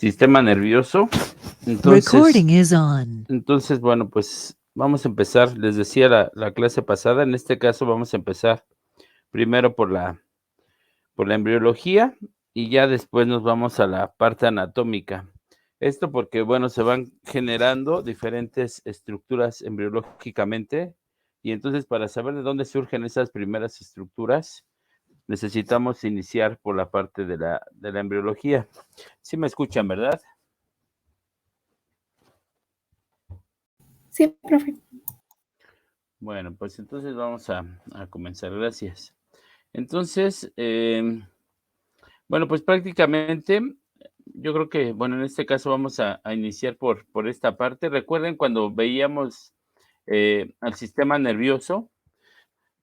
sistema nervioso. Recording is on. Entonces, bueno, pues vamos a empezar. Les decía la clase pasada, en este caso vamos a empezar primero por la embriología y ya después nos vamos a la parte anatómica. Esto porque, bueno, se van generando diferentes estructuras embriológicamente y entonces para saber de dónde surgen esas primeras estructuras, necesitamos iniciar por la parte de la embriología. Sí me escuchan, ¿verdad? Sí, profe. Bueno, pues entonces vamos a comenzar. Gracias. Entonces, bueno, pues prácticamente yo creo que, bueno, en este caso vamos a iniciar por esta parte. Recuerden cuando veíamos al sistema nervioso,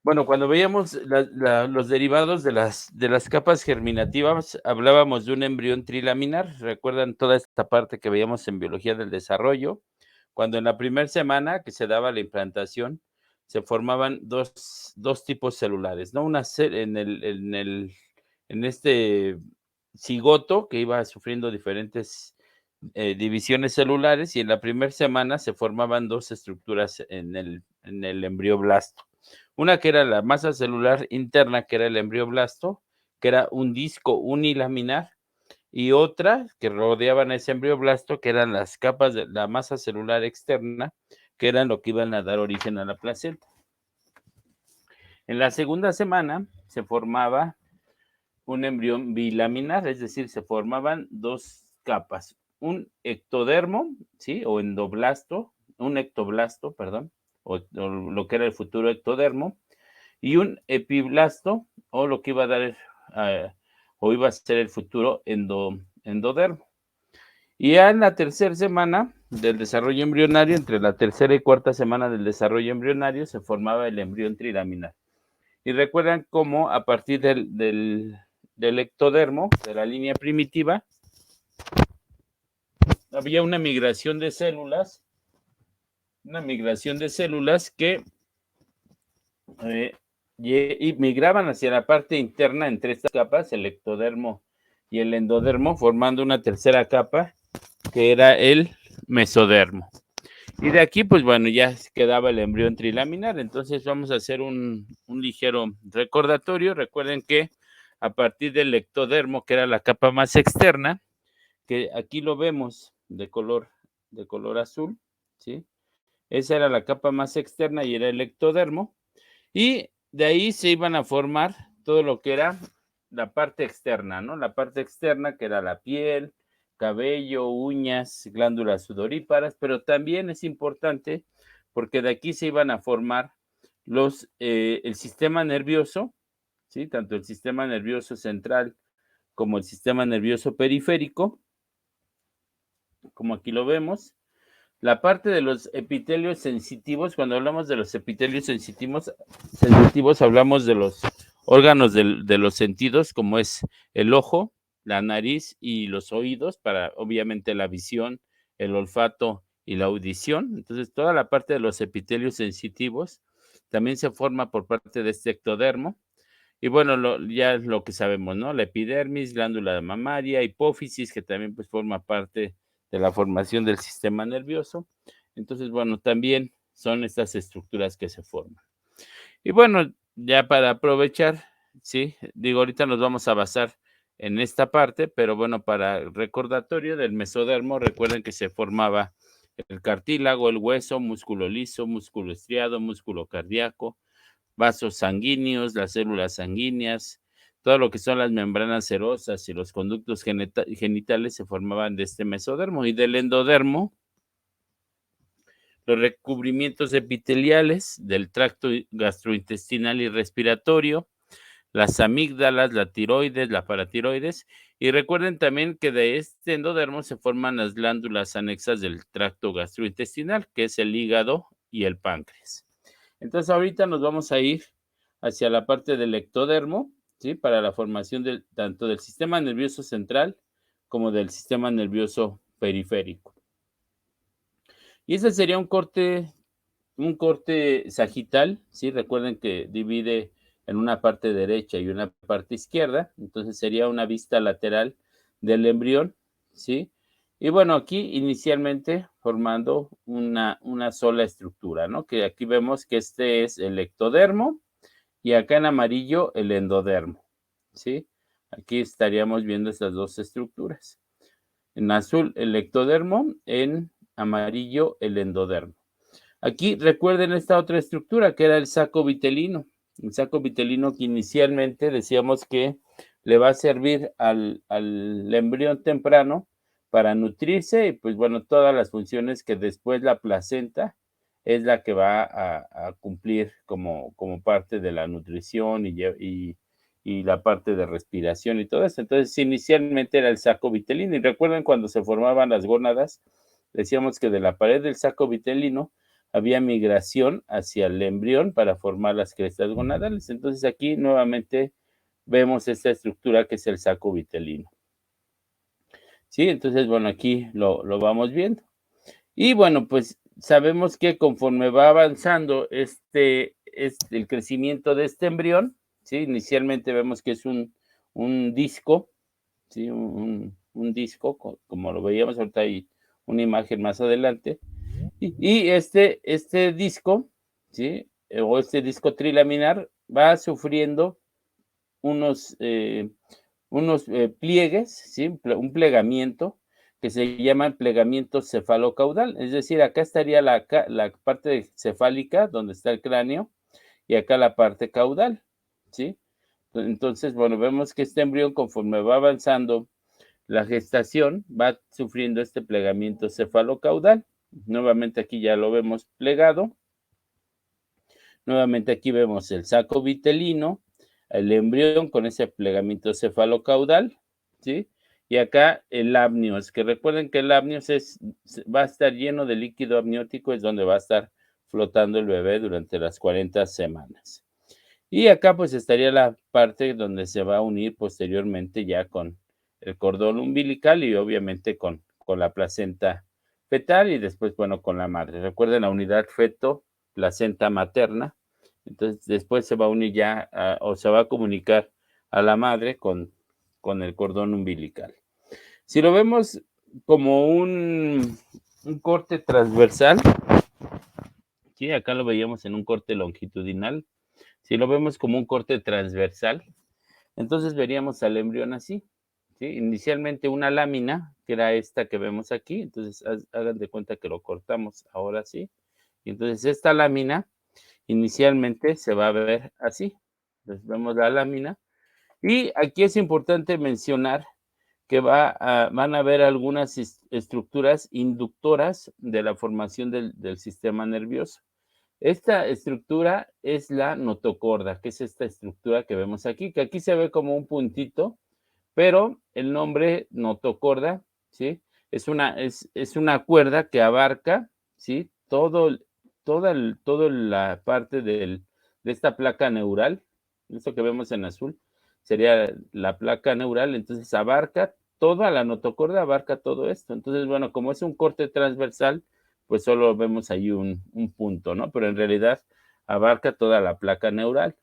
bueno, cuando veíamos los derivados de las capas germinativas, hablábamos de un embrión trilaminar. Recuerdan toda esta parte que veíamos en biología del desarrollo, cuando en la primera semana que se daba la implantación, se formaban dos tipos celulares, ¿no? En este cigoto que iba sufriendo diferentes divisiones celulares, y en la primera semana se formaban dos estructuras en el embrioblasto. Una que era la masa celular interna, que era el embrioblasto, que era un disco unilaminar, y otra que rodeaban a ese embrioblasto, que eran las capas de la masa celular externa, que eran lo que iban a dar origen a la placenta. En la segunda semana se formaba un embrión bilaminar, es decir, se formaban dos capas, un ectodermo, ¿sí? O endoblasto, un ectoblasto, perdón, o lo que era el futuro ectodermo, y un epiblasto, o lo que iba a dar, o iba a ser el futuro endodermo. Y ya en la tercera semana del desarrollo embrionario, entre la tercera y cuarta semana del desarrollo embrionario, se formaba el embrión trilaminar. Y recuerdan cómo a partir del ectodermo, de la línea primitiva, había una migración de células que y migraban hacia la parte interna entre estas capas, el ectodermo y el endodermo, formando una tercera capa que era el mesodermo. Y de aquí, pues bueno, ya quedaba el embrión trilaminar. Entonces vamos a hacer un ligero recordatorio. Recuerden que a partir del ectodermo, que era la capa más externa, que aquí lo vemos de color azul, ¿sí? Esa era la capa más externa y era el ectodermo. Y de ahí se iban a formar todo lo que era la parte externa, ¿no? La parte externa que era la piel, cabello, uñas, glándulas sudoríparas, pero también es importante porque de aquí se iban a formar el sistema nervioso, ¿sí? Tanto el sistema nervioso central como el sistema nervioso periférico, como aquí lo vemos. La parte de los epitelios sensitivos, cuando hablamos de los epitelios sensitivos hablamos de los órganos de los sentidos, como es el ojo, la nariz y los oídos, para obviamente la visión, el olfato y la audición. Entonces, toda la parte de los epitelios sensitivos también se forma por parte de este ectodermo. Y bueno, ya es lo que sabemos, ¿no? La epidermis, glándula mamaria, hipófisis, que también pues forma parte de la formación del sistema nervioso. Entonces, bueno, también son estas estructuras que se forman. Y bueno, ya para aprovechar, sí, digo, ahorita nos vamos a basar en esta parte, pero bueno, para recordatorio del mesodermo, recuerden que se formaba el cartílago, el hueso, músculo liso, músculo estriado, músculo cardíaco, vasos sanguíneos, las células sanguíneas, todo lo que son las membranas serosas y los conductos genitales se formaban de este mesodermo. Y del endodermo, los recubrimientos epiteliales del tracto gastrointestinal y respiratorio, las amígdalas, la tiroides, la paratiroides. Y recuerden también que de este endodermo se forman las glándulas anexas del tracto gastrointestinal, que es el hígado y el páncreas. Entonces ahorita nos vamos a ir hacia la parte del ectodermo, ¿sí? Para la formación tanto del sistema nervioso central como del sistema nervioso periférico. Y ese sería un corte sagital, ¿sí? Recuerden que divide en una parte derecha y una parte izquierda, entonces sería una vista lateral del embrión, ¿sí? Y bueno, aquí inicialmente formando una sola estructura, ¿no? Que aquí vemos que este es el ectodermo y acá en amarillo el endodermo, ¿sí? Aquí estaríamos viendo estas dos estructuras. En azul el ectodermo, en amarillo el endodermo. Aquí recuerden esta otra estructura que era el saco vitelino. El saco vitelino que inicialmente decíamos que le va a servir al embrión temprano para nutrirse y pues bueno, todas las funciones que después la placenta es la que va a cumplir como parte de la nutrición y la parte de respiración y todo eso. Entonces, inicialmente era el saco vitelino. Y recuerden cuando se formaban las gónadas, decíamos que de la pared del saco vitelino había migración hacia el embrión para formar las crestas gonadales. Entonces aquí nuevamente vemos esta estructura que es el saco vitelino. Sí, entonces bueno, aquí lo vamos viendo. Y bueno, pues sabemos que conforme va avanzando el crecimiento de este embrión, ¿sí? Inicialmente vemos que es un disco, ¿sí? Un disco, como lo veíamos ahorita hay una imagen más adelante. Y este disco, ¿sí? O este disco trilaminar va sufriendo unos, pliegues, ¿sí? Un plegamiento que se llama plegamiento cefalocaudal. Es decir, acá estaría la parte cefálica, donde está el cráneo, y acá la parte caudal, ¿sí? Entonces, bueno, vemos que este embrión, conforme va avanzando la gestación, va sufriendo este plegamiento cefalocaudal. Nuevamente aquí ya lo vemos plegado. Nuevamente aquí vemos el saco vitelino, el embrión con ese plegamiento cefalocaudal, ¿sí? Y acá el amnios, que recuerden que el amnios va a estar lleno de líquido amniótico, es donde va a estar flotando el bebé durante las 40 semanas. Y acá pues estaría la parte donde se va a unir posteriormente ya con el cordón umbilical y obviamente con la placenta fetal y después, bueno, con la madre. Recuerden la unidad feto-placenta materna. Entonces después se va a unir ya o se va a comunicar a la madre con el cordón umbilical. Si lo vemos como un corte transversal, ¿sí? Acá lo veíamos en un corte longitudinal. Si lo vemos como un corte transversal, entonces veríamos al embrión así, ¿sí? Inicialmente una lámina, que era esta que vemos aquí, entonces hagan de cuenta que lo cortamos ahora sí, y entonces esta lámina inicialmente se va a ver así. Entonces vemos la lámina, y aquí es importante mencionar que van a haber algunas estructuras inductoras de la formación del sistema nervioso. Esta estructura es la notocorda, que es esta estructura que vemos aquí, que aquí se ve como un puntito, pero el nombre notocorda, ¿sí? Es una cuerda que abarca, ¿sí? Toda la parte de esta placa neural, esto que vemos en azul, sería la placa neural, entonces abarca toda la notocorda, abarca todo esto. Entonces, bueno, como es un corte transversal, pues solo vemos ahí un punto, ¿no? Pero en realidad abarca toda la placa neural.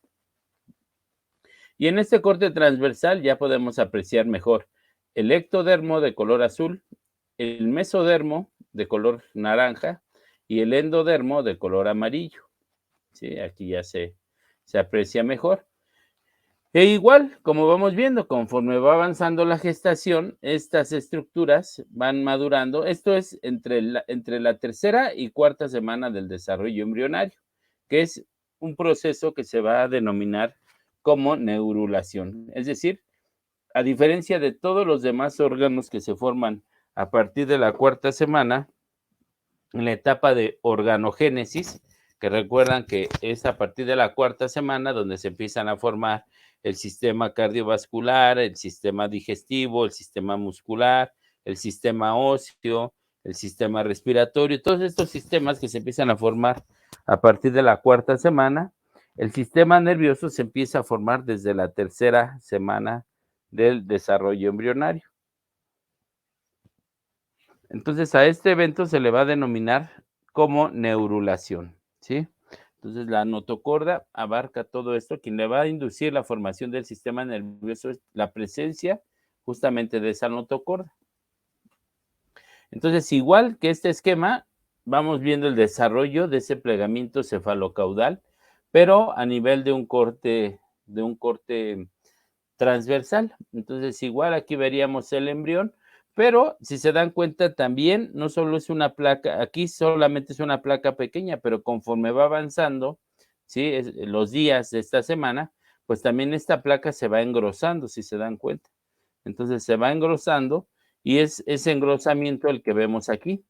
Y en este corte transversal ya podemos apreciar mejor el ectodermo de color azul, el mesodermo de color naranja y el endodermo de color amarillo. ¿Sí? Aquí ya se aprecia mejor. E igual, como vamos viendo, conforme va avanzando la gestación, estas estructuras van madurando. Esto es entre la tercera y cuarta semana del desarrollo embrionario, que es un proceso que se va a denominar como neurulación. Es decir, a diferencia de todos los demás órganos que se forman a partir de la cuarta semana, en la etapa de organogénesis, que recuerdan que es a partir de la cuarta semana donde se empiezan a formar el sistema cardiovascular, el sistema digestivo, el sistema muscular, el sistema óseo, el sistema respiratorio, todos estos sistemas que se empiezan a formar a partir de la cuarta semana. El sistema nervioso se empieza a formar desde la tercera semana del desarrollo embrionario. Entonces, a este evento se le va a denominar como neurulación, ¿sí? Entonces, la notocorda abarca todo esto. Quien le va a inducir la formación del sistema nervioso es la presencia justamente de esa notocorda. Entonces, igual que este esquema, vamos viendo el desarrollo de ese plegamiento cefalocaudal, pero a nivel de un corte transversal. Entonces, igual aquí veríamos el embrión, pero si se dan cuenta también, no solo es una placa, aquí solamente es una placa pequeña, pero conforme va avanzando, ¿sí? Los días de esta semana, pues también esta placa se va engrosando, si se dan cuenta. Entonces se va engrosando y es ese engrosamiento el que vemos aquí,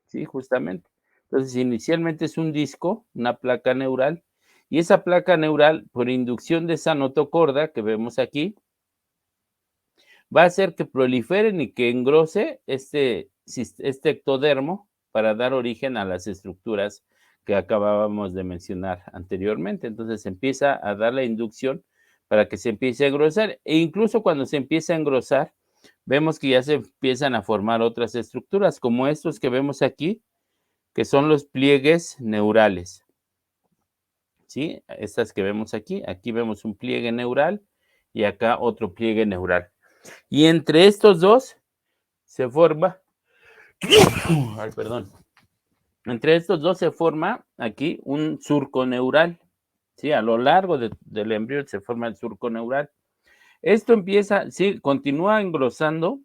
¿sí? Justamente. Entonces, inicialmente es un disco, una placa neural, y esa placa neural, por inducción de esa notocorda que vemos aquí, va a hacer que proliferen y que engrose este ectodermo para dar origen a las estructuras que acabábamos de mencionar anteriormente. Entonces empieza a dar la inducción para que se empiece a engrosar e incluso cuando se empieza a engrosar, vemos que ya se empiezan a formar otras estructuras como estos que vemos aquí, que son los pliegues neurales. ¿Sí? Estas que vemos aquí, aquí vemos un pliegue neural y acá otro pliegue neural. Y entre estos dos se forma, ay, perdón, entre estos dos se forma aquí un surco neural, ¿sí? A lo largo del embrión se forma el surco neural. Esto empieza, sí, continúa engrosando,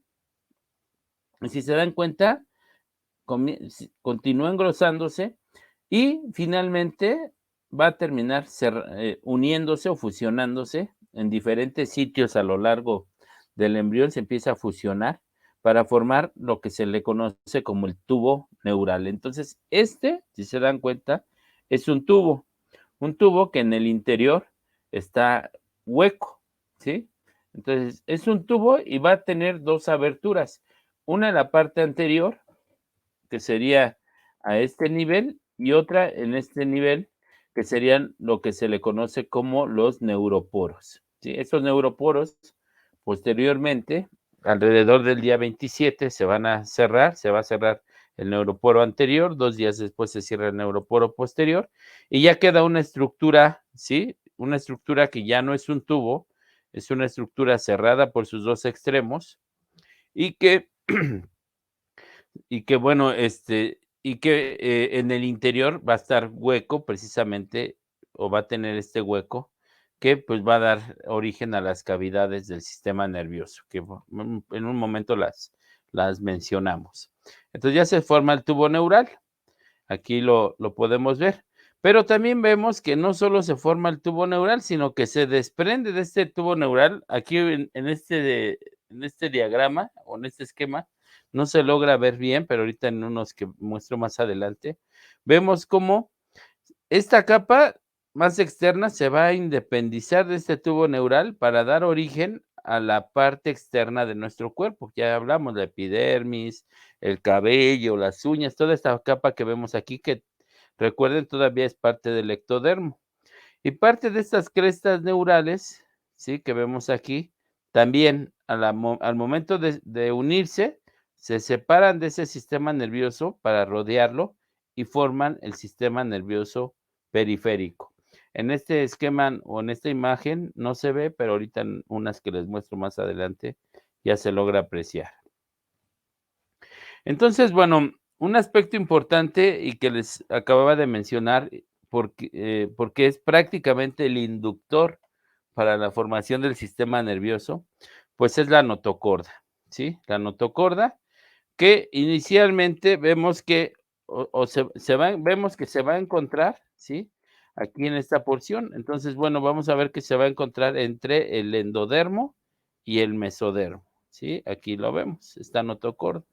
y si se dan cuenta, continúa engrosándose y finalmente va a terminar uniéndose o fusionándose en diferentes sitios a lo largo del embrión, se empieza a fusionar para formar lo que se le conoce como el tubo neural. Entonces, si se dan cuenta, es un tubo que en el interior está hueco, ¿sí? Entonces, es un tubo y va a tener dos aberturas, una en la parte anterior, que sería a este nivel, y otra en este nivel, que serían lo que se le conoce como los neuroporos, ¿sí? Estos neuroporos, posteriormente, alrededor del día 27, se va a cerrar el neuroporo anterior, 2 días después se cierra el neuroporo posterior, y ya queda una estructura, ¿sí? Una estructura que ya no es un tubo, es una estructura cerrada por sus dos extremos, y que bueno, en el interior va a estar hueco precisamente, o va a tener este hueco que, pues, va a dar origen a las cavidades del sistema nervioso, que en un momento las mencionamos. Entonces, ya se forma el tubo neural, aquí lo podemos ver, pero también vemos que no solo se forma el tubo neural, sino que se desprende de este tubo neural, aquí en este diagrama, o en este esquema, no se logra ver bien, pero ahorita en unos que muestro más adelante, vemos cómo esta capa más externa se va a independizar de este tubo neural para dar origen a la parte externa de nuestro cuerpo. Ya hablamos de epidermis, el cabello, las uñas, toda esta capa que vemos aquí, que recuerden todavía es parte del ectodermo. Y parte de estas crestas neurales, ¿sí? Que vemos aquí, también al momento de unirse, se separan de ese sistema nervioso para rodearlo y forman el sistema nervioso periférico. En este esquema o en esta imagen no se ve, pero ahorita en unas que les muestro más adelante ya se logra apreciar. Entonces, bueno, un aspecto importante y que les acababa de mencionar, porque es prácticamente el inductor para la formación del sistema nervioso, pues es la notocorda, ¿sí? La notocorda, que inicialmente vemos que, vemos que se va a encontrar, ¿sí? Aquí en esta porción. Entonces, bueno, vamos a ver que se va a encontrar entre el endodermo y el mesodermo, ¿sí? Aquí lo vemos, esta notocorda.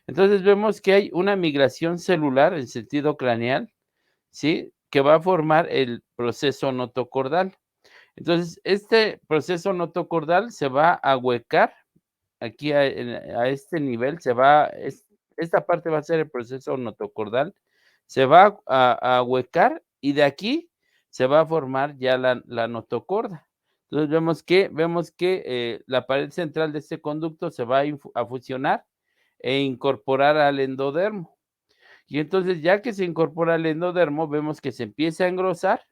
Entonces vemos que hay una migración celular en sentido craneal, ¿sí? Que va a formar el proceso notocordal. Entonces, este proceso notocordal se va a huecar aquí a este nivel, esta parte va a ser el proceso notocordal, se va a huecar y de aquí se va a formar ya la notocorda. Entonces vemos que la pared central de este conducto se va a fusionar e incorporar al endodermo. Y entonces, ya que se incorpora al endodermo, vemos que se empieza a engrosar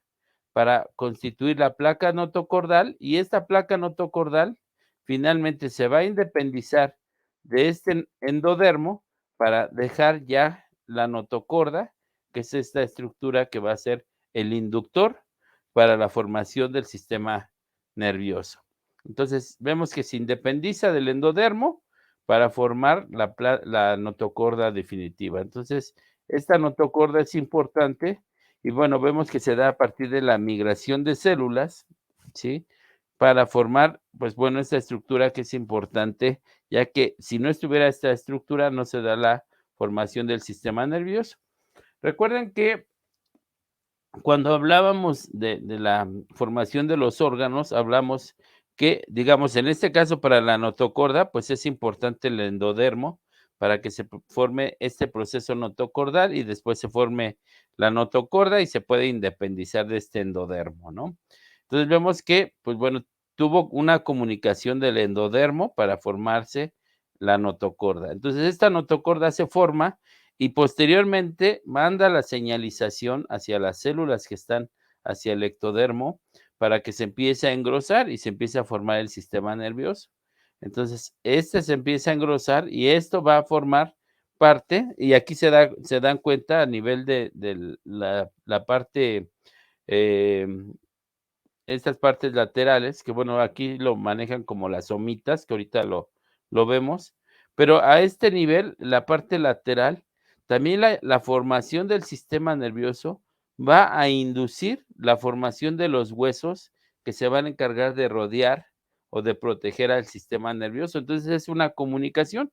para constituir la placa notocordal, y esta placa notocordal finalmente se va a independizar de este endodermo para dejar ya la notocorda, que es esta estructura que va a ser el inductor para la formación del sistema nervioso. Entonces, vemos que se independiza del endodermo para formar la notocorda definitiva. Entonces, esta notocorda es importante y bueno, vemos que se da a partir de la migración de células, ¿sí? Para formar, pues bueno, esta estructura que es importante, ya que si no estuviera esta estructura, no se da la formación del sistema nervioso. Recuerden que cuando hablábamos de la formación de los órganos, hablamos que, digamos, en este caso para la notocorda, pues es importante el endodermo para que se forme este proceso notocordal y después se forme la notocorda y se puede independizar de este endodermo, ¿no? Entonces vemos que, pues bueno, tuvo una comunicación del endodermo para formarse la notocorda. Entonces esta notocorda se forma y posteriormente manda la señalización hacia las células que están hacia el ectodermo para que se empiece a engrosar y se empiece a formar el sistema nervioso. Entonces, este se empieza a engrosar y esto va a formar parte, y aquí se dan cuenta a nivel de la parte, estas partes laterales, que bueno, aquí lo manejan como las somitas, que ahorita lo vemos, pero a este nivel, la parte lateral, también la formación del sistema nervioso va a inducir la formación de los huesos que se van a encargar de rodear o de proteger al sistema nervioso. Entonces es una comunicación.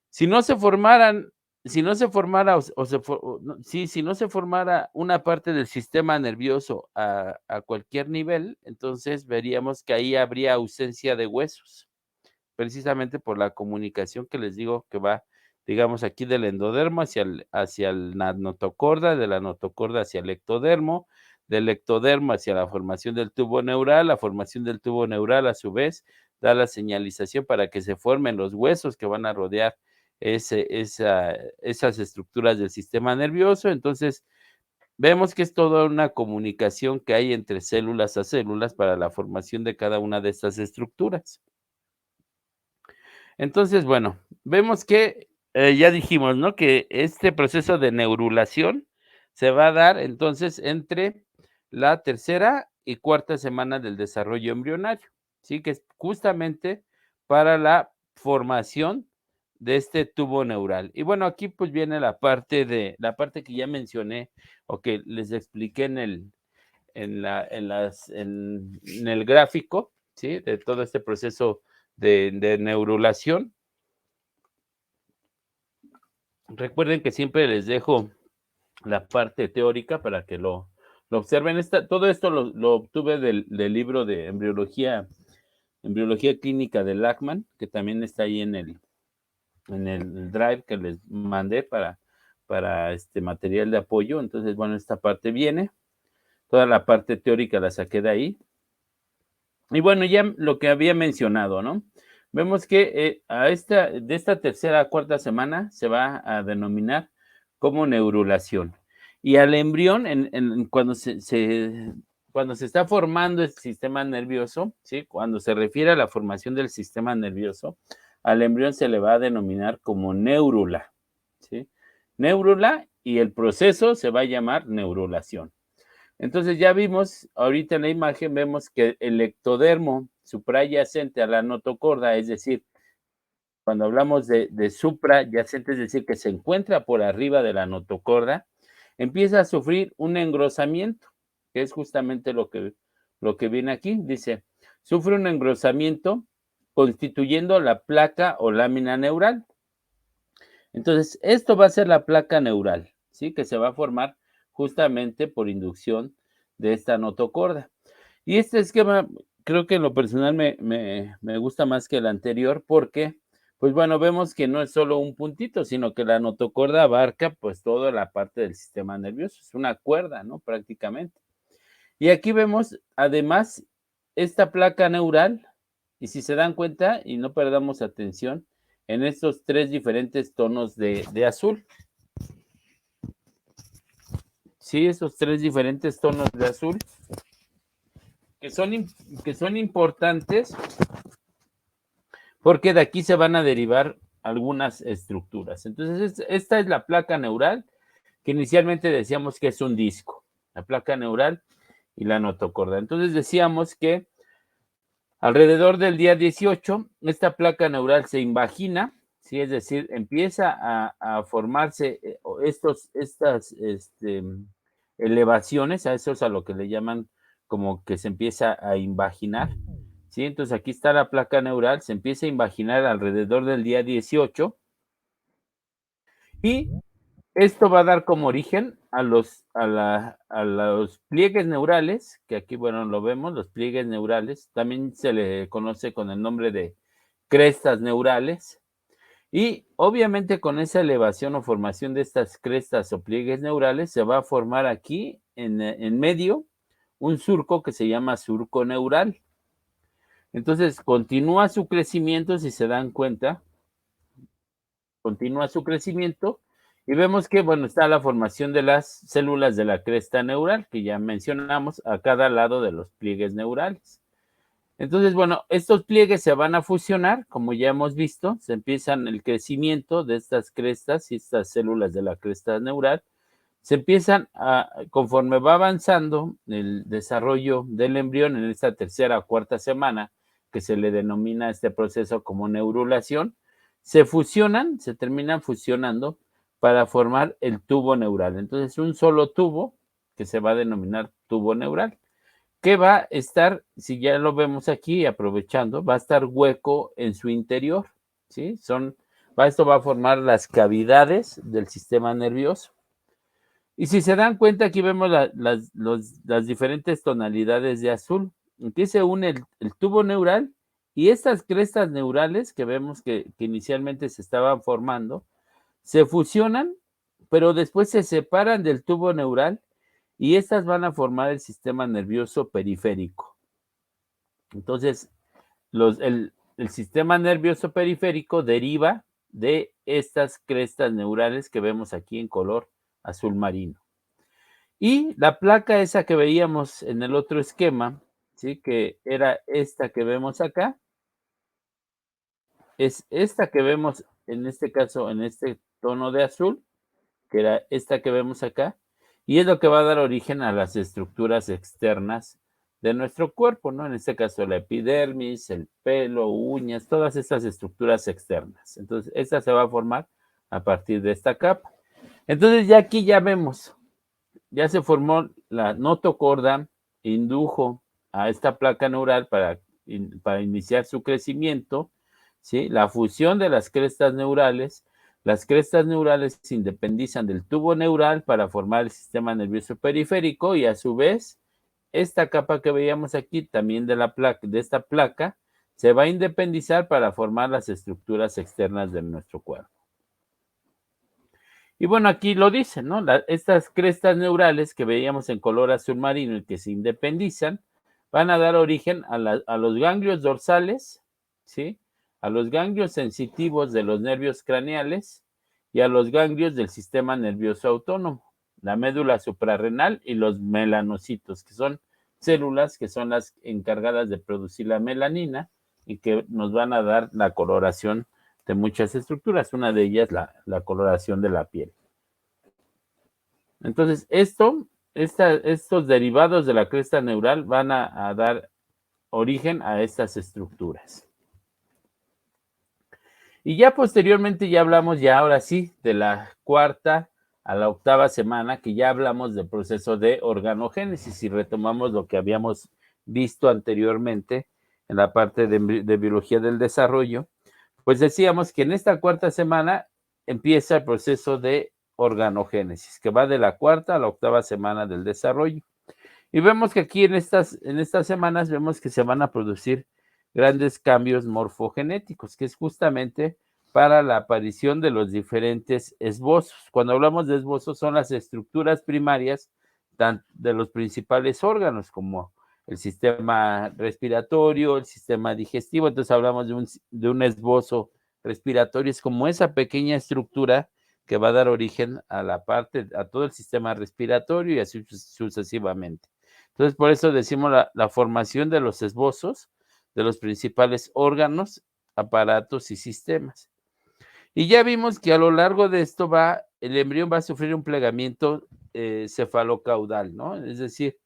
Si no se formaran, si no se formara si no se formara una parte del sistema nervioso a cualquier nivel, entonces veríamos que ahí habría ausencia de huesos, precisamente por la comunicación que les digo que va, digamos, aquí del endodermo hacia la notocorda, de la notocorda hacia el ectodermo, del ectodermo hacia la formación del tubo neural, la formación del tubo neural a su vez da la señalización para que se formen los huesos que van a rodear esas estructuras del sistema nervioso. Entonces, vemos que es toda una comunicación que hay entre células a células para la formación de cada una de estas estructuras. Entonces, bueno, vemos que ya dijimos, ¿no? Que este proceso de neurulación se va a dar entonces entre la tercera y cuarta semana del desarrollo embrionario, ¿sí? Que es justamente para la formación de este tubo neural. Y bueno, aquí pues viene la parte que ya mencioné o que les expliqué en el gráfico, ¿sí? De todo este proceso de neurulación. Recuerden que siempre les dejo la parte teórica para que lo observen. Todo esto lo obtuve del libro de embriología clínica de Lachman, que también está ahí en el drive que les mandé para este material de apoyo. Entonces, bueno, esta parte viene. Toda la parte teórica la saqué de ahí. Y bueno, ya lo que había mencionado, ¿no? Vemos que de esta tercera a cuarta semana se va a denominar como neurulación. Y al embrión, cuando se está formando el sistema nervioso, ¿sí? Cuando se refiere a la formación del sistema nervioso, al embrión se le va a denominar como neurula, ¿sí? Neurula, y el proceso se va a llamar neurulación. Entonces ya vimos, ahorita en la imagen vemos que el ectodermo suprayacente a la notocorda, es decir, cuando hablamos de suprayacente, es decir, que se encuentra por arriba de la notocorda, empieza a sufrir un engrosamiento, que es justamente lo que viene aquí. Dice, sufre un engrosamiento constituyendo la placa o lámina neural. Entonces, esto va a ser la placa neural, ¿sí? Que se va a formar justamente por inducción de esta notocorda. Y este esquema, creo que en lo personal me gusta más que el anterior porque, pues bueno, vemos que no es solo un puntito, sino que la notocorda abarca pues toda la parte del sistema nervioso. Es una cuerda, ¿no? Prácticamente. Y aquí vemos, además, esta placa neural, y si se dan cuenta, y no perdamos atención, en estos tres diferentes tonos de azul. Sí, esos tres diferentes tonos de azul, que son importantes, porque de aquí se van a derivar algunas estructuras. Entonces, esta es la placa neural, que inicialmente decíamos que es un disco, la placa neural y la notocorda. Entonces decíamos que alrededor del día 18, esta placa neural se invagina, ¿sí? Es decir, empieza a formarse estas elevaciones, a eso es a lo que le llaman como que se empieza a invaginar, ¿sí? Entonces aquí está la placa neural, se empieza a invaginar alrededor del día 18 y esto va a dar como origen a los pliegues neurales, que aquí, bueno, lo vemos, los pliegues neurales, también se le conoce con el nombre de crestas neurales, y obviamente con esa elevación o formación de estas crestas o pliegues neurales, se va a formar aquí en medio un surco que se llama surco neural. Entonces, continúa su crecimiento, si se dan cuenta, continúa su crecimiento y vemos que, bueno, está la formación de las células de la cresta neural, que ya mencionamos, a cada lado de los pliegues neurales. Entonces, bueno, estos pliegues se van a fusionar, como ya hemos visto, se empiezan el crecimiento de estas crestas y estas células de la cresta neural, se empiezan conforme va avanzando el desarrollo del embrión en esta tercera o cuarta semana, que se le denomina este proceso como neurulación, se fusionan, se terminan fusionando para formar el tubo neural. Entonces, un solo tubo que se va a denominar tubo neural, que va a estar, si ya lo vemos aquí, aprovechando, va a estar hueco en su interior, ¿sí? Esto va a formar las cavidades del sistema nervioso. Y si se dan cuenta, aquí vemos las diferentes tonalidades de azul. Aquí se une el tubo neural y estas crestas neurales que vemos que inicialmente se estaban formando, se fusionan, pero después se separan del tubo neural y estas van a formar el sistema nervioso periférico. Entonces, el sistema nervioso periférico deriva de estas crestas neurales que vemos aquí en color azul marino. Y la placa esa que veíamos en el otro esquema, ¿sí? Que era esta que vemos acá, es esta que vemos en este caso, en este tono de azul, que era esta que vemos acá, y es lo que va a dar origen a las estructuras externas de nuestro cuerpo, ¿no? En este caso la epidermis, el pelo, uñas, todas estas estructuras externas. Entonces, esta se va a formar a partir de esta capa. Entonces, ya aquí ya vemos, ya se formó la notocorda, indujo a esta placa neural para iniciar su crecimiento, ¿sí? La fusión de las crestas neurales se independizan del tubo neural para formar el sistema nervioso periférico y a su vez esta capa que veíamos aquí también de esta placa se va a independizar para formar las estructuras externas de nuestro cuerpo. Y bueno, aquí lo dice, ¿no? Estas crestas neurales que veíamos en color azul marino y que se independizan, van a dar origen a los ganglios dorsales, ¿sí? A los ganglios sensitivos de los nervios craneales y a los ganglios del sistema nervioso autónomo, la médula suprarrenal y los melanocitos, que son células que son las encargadas de producir la melanina y que nos van a dar la coloración de muchas estructuras, una de ellas la coloración de la piel. Entonces, estos derivados de la cresta neural van a dar origen a estas estructuras. Y ya posteriormente ya hablamos ahora sí de la cuarta a la octava semana, que ya hablamos del proceso de organogénesis y retomamos lo que habíamos visto anteriormente en la parte de biología del desarrollo. Pues decíamos que en esta cuarta semana empieza el proceso de organogénesis, que va de la cuarta a la octava semana del desarrollo. Y vemos que aquí en estas semanas vemos que se van a producir grandes cambios morfogenéticos, que es justamente para la aparición de los diferentes esbozos. Cuando hablamos de esbozos son las estructuras primarias de los principales órganos, como el sistema respiratorio, el sistema digestivo. Entonces hablamos de un esbozo respiratorio, es como esa pequeña estructura que va a dar origen a todo el sistema respiratorio y así sucesivamente. Entonces, por eso decimos la formación de los esbozos de los principales órganos, aparatos y sistemas. Y ya vimos que a lo largo de esto el embrión va a sufrir un plegamiento cefalocaudal, ¿no? Es decir,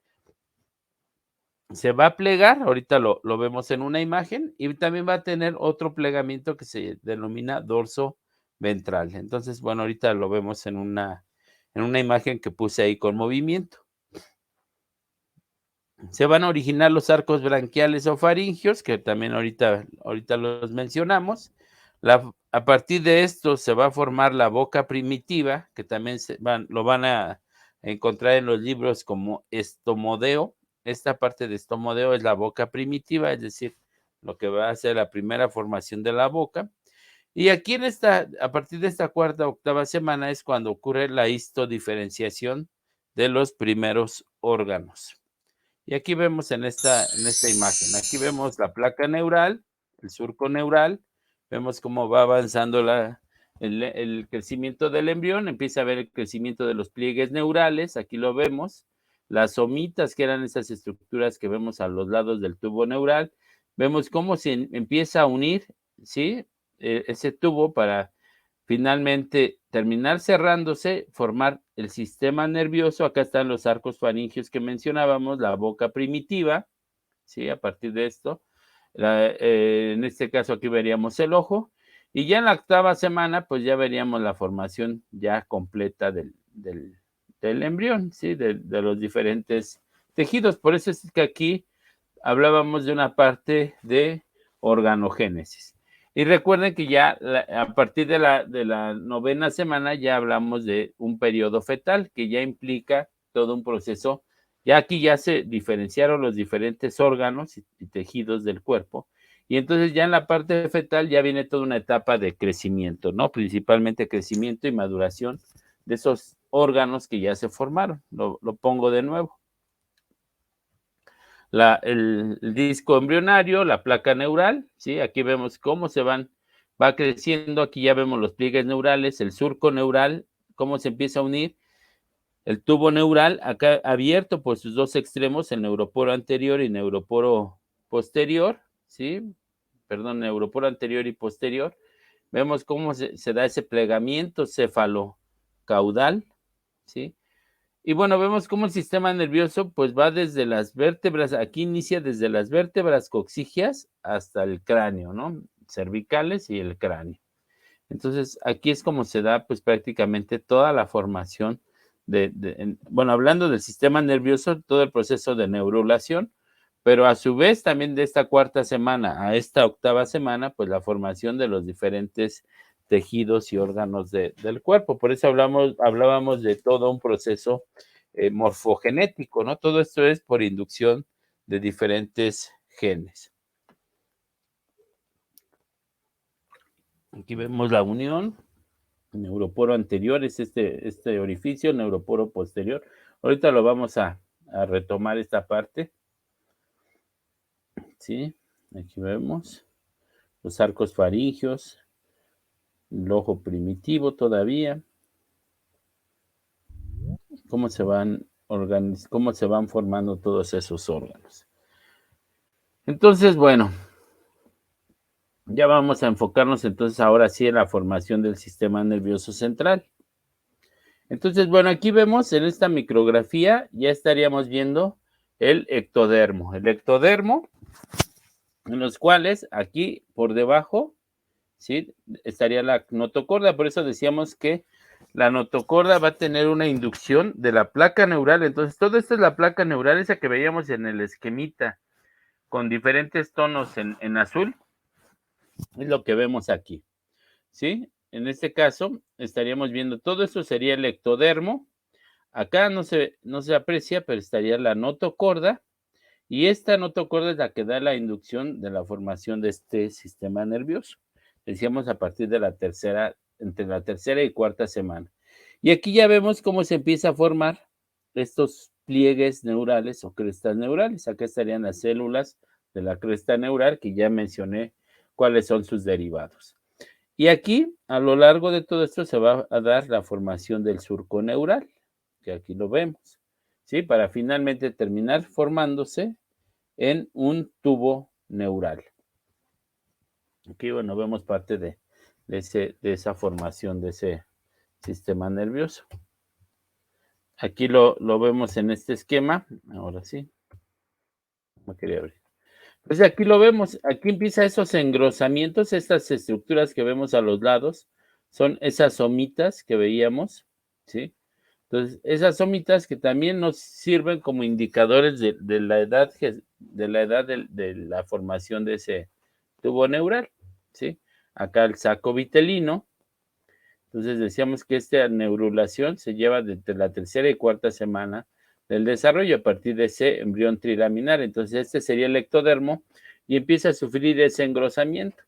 se va a plegar, ahorita lo vemos en una imagen, y también va a tener otro plegamiento que se denomina dorso ventral. Entonces, bueno, ahorita lo vemos en una imagen que puse ahí con movimiento. Se van a originar los arcos branquiales o faringios, que también ahorita los mencionamos. A partir de esto se va a formar la boca primitiva, que también lo van a encontrar en los libros como estomodeo. Esta parte de estomodeo es la boca primitiva, es decir, lo que va a ser la primera formación de la boca. Y aquí a partir de esta cuarta, octava semana es cuando ocurre la histodiferenciación de los primeros órganos. Y aquí vemos en esta imagen, aquí vemos la placa neural, el surco neural, vemos cómo va avanzando el crecimiento del embrión, empieza a ver el crecimiento de los pliegues neurales, aquí lo vemos, las somitas, que eran esas estructuras que vemos a los lados del tubo neural, vemos cómo se empieza a unir, ¿sí? Ese tubo para finalmente terminar cerrándose, formar el sistema nervioso. Acá están los arcos faringios que mencionábamos, la boca primitiva, ¿sí? A partir de esto, en este caso aquí veríamos el ojo, y ya en la octava semana, pues ya veríamos la formación ya completa del embrión, ¿sí? De los diferentes tejidos. Por eso es que aquí hablábamos de una parte de organogénesis. Y recuerden que ya a partir de la novena semana ya hablamos de un periodo fetal, que ya implica todo un proceso. Ya aquí ya se diferenciaron los diferentes órganos y tejidos del cuerpo. Y entonces ya en la parte fetal ya viene toda una etapa de crecimiento, ¿no? Principalmente crecimiento y maduración de esos órganos que ya se formaron. Lo pongo de nuevo. El disco embrionario, la placa neural, ¿sí? Aquí vemos cómo va creciendo, aquí ya vemos los pliegues neurales, el surco neural, cómo se empieza a unir, el tubo neural, acá abierto por sus dos extremos, el neuroporo anterior y neuroporo posterior, ¿sí? Perdón, neuroporo anterior y posterior. Vemos cómo se da ese plegamiento cefalocaudal, ¿sí? Y bueno, vemos cómo el sistema nervioso pues va desde las vértebras, aquí inicia desde las vértebras coxígeas hasta el cráneo, ¿no? Cervicales y el cráneo. Entonces, aquí es como se da pues prácticamente toda la formación bueno, hablando del sistema nervioso, todo el proceso de neurulación, pero a su vez también de esta cuarta semana a esta octava semana, pues la formación de los diferentes tejidos y órganos del cuerpo. Por eso hablábamos de todo un proceso morfogenético, ¿no? Todo esto es por inducción de diferentes genes. Aquí vemos la unión. Neuroporo anterior es este orificio, neuroporo posterior. Ahorita lo vamos a retomar esta parte. ¿Sí? Aquí vemos los arcos faringios, el ojo primitivo todavía. Cómo se van formando todos esos órganos. Entonces, bueno, ya vamos a enfocarnos entonces ahora sí en la formación del sistema nervioso central. Entonces, bueno, aquí vemos en esta micrografía, ya estaríamos viendo el ectodermo. El ectodermo, en los cuales aquí por debajo, ¿sí? Estaría la notocorda. Por eso decíamos que la notocorda va a tener una inducción de la placa neural. Entonces, todo esto es la placa neural, esa que veíamos en el esquemita, con diferentes tonos en azul. Es lo que vemos aquí, ¿sí? En este caso, estaríamos viendo, todo esto sería el ectodermo. Acá no se aprecia, pero estaría la notocorda. Y esta notocorda es la que da la inducción de la formación de este sistema nervioso. Decíamos a partir de entre la tercera y cuarta semana. Y aquí ya vemos cómo se empieza a formar estos pliegues neurales o crestas neurales. Acá estarían las células de la cresta neural, que ya mencioné cuáles son sus derivados. Y aquí, a lo largo de todo esto, se va a dar la formación del surco neural, que aquí lo vemos, ¿sí? Para finalmente terminar formándose en un tubo neural. Aquí, bueno, vemos parte de de esa formación de ese sistema nervioso. Aquí lo vemos en este esquema. Ahora sí. No quería abrir. Pues aquí lo vemos. Aquí empieza esos engrosamientos, estas estructuras que vemos a los lados. Son esas somitas que veíamos, ¿sí? Entonces, esas somitas que también nos sirven como indicadores de la edad, de la formación de ese tubo neural, ¿sí? Acá el saco vitelino. Entonces decíamos que esta neurulación se lleva desde la tercera y cuarta semana del desarrollo a partir de ese embrión trilaminar. Entonces este sería el ectodermo y empieza a sufrir ese engrosamiento.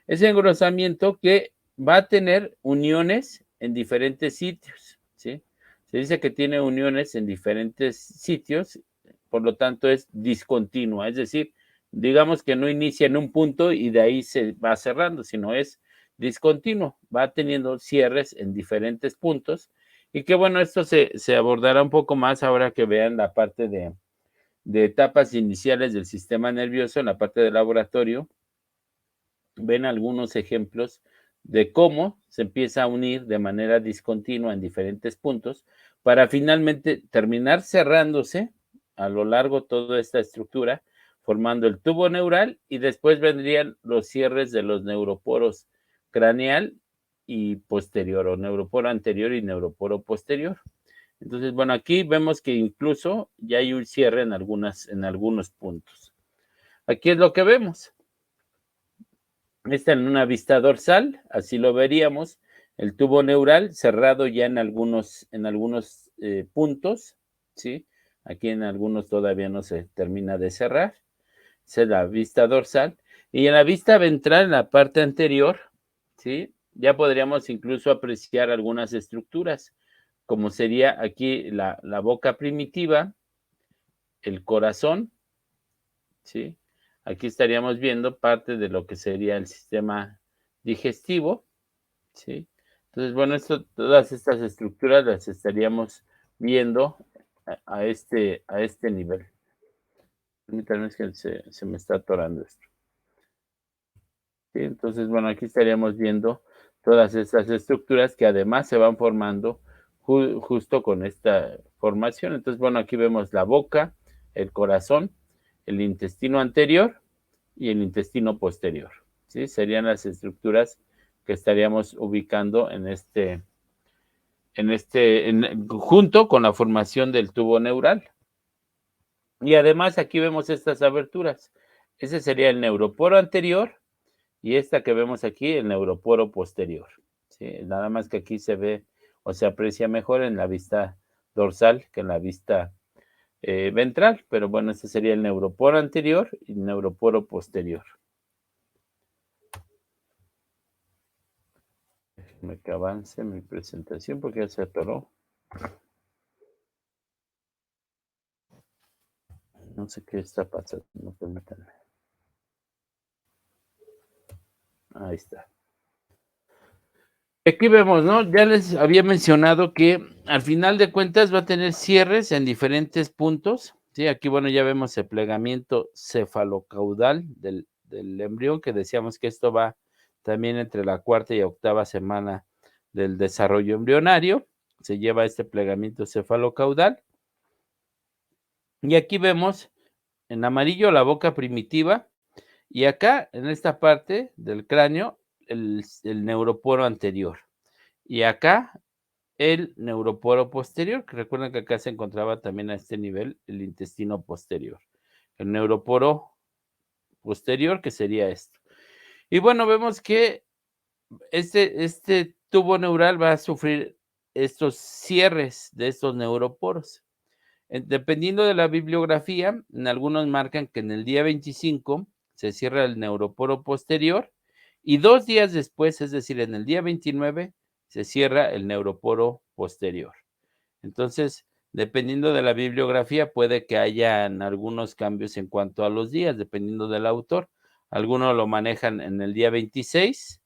Ese engrosamiento que va a tener uniones en diferentes sitios, ¿sí? Se dice que tiene uniones en diferentes sitios, por lo tanto es discontinua, es decir, digamos que no inicia en un punto y de ahí se va cerrando, sino es discontinuo, va teniendo cierres en diferentes puntos y que bueno, esto se abordará un poco más ahora que vean la parte de etapas iniciales del sistema nervioso en la parte del laboratorio. Ven algunos ejemplos de cómo se empieza a unir de manera discontinua en diferentes puntos para finalmente terminar cerrándose a lo largo toda esta estructura, formando el tubo neural y después vendrían los cierres de los neuroporos craneal y posterior, o neuroporo anterior y neuroporo posterior. Entonces, bueno, aquí vemos que incluso ya hay un cierre en algunos puntos. Aquí es lo que vemos. Esta en una vista dorsal, así lo veríamos, el tubo neural cerrado ya en algunos puntos, ¿sí? Aquí en algunos todavía no se termina de cerrar. Esa es la vista dorsal. Y en la vista ventral, en la parte anterior, ¿sí? Ya podríamos incluso apreciar algunas estructuras, como sería aquí la boca primitiva, el corazón, ¿sí? Aquí estaríamos viendo parte de lo que sería el sistema digestivo, ¿sí? Entonces, bueno, todas estas estructuras las estaríamos viendo a este nivel. Permítanme, es que se me está atorando esto. ¿Sí? Entonces, bueno, aquí estaríamos viendo todas estas estructuras que además se van formando justo con esta formación. Entonces, bueno, aquí vemos la boca, el corazón, el intestino anterior y el intestino posterior, ¿sí? Serían las estructuras que estaríamos ubicando junto con la formación del tubo neural. Y además aquí vemos estas aberturas. Ese sería el neuroporo anterior y esta que vemos aquí, el neuroporo posterior, ¿sí? Nada más que aquí se ve o se aprecia mejor en la vista dorsal que en la vista ventral, pero bueno, este sería el neuroporo anterior y el neuroporo posterior. Déjenme que avance mi presentación porque ya se atoró. No sé qué está pasando, no permítanme. Ahí está. Aquí vemos, ¿no? Ya les había mencionado que al final de cuentas va a tener cierres en diferentes puntos, ¿sí? Aquí, bueno, ya vemos el plegamiento cefalocaudal del embrión, que decíamos que esto va también entre la cuarta y octava semana del desarrollo embrionario. Se lleva este plegamiento cefalocaudal. Y aquí vemos en amarillo la boca primitiva y acá en esta parte del cráneo el neuroporo anterior. Y acá el neuroporo posterior, que recuerden que acá se encontraba también a este nivel el intestino posterior. El neuroporo posterior, que sería esto. Y bueno, vemos que este tubo neural va a sufrir estos cierres de estos neuroporos. Dependiendo de la bibliografía, en algunos marcan que en el día 25 se cierra el neuroporo posterior y 2 días después, es decir, en el día 29, se cierra el neuroporo posterior. Entonces, dependiendo de la bibliografía, puede que hayan algunos cambios en cuanto a los días, dependiendo del autor. Algunos lo manejan en el día 26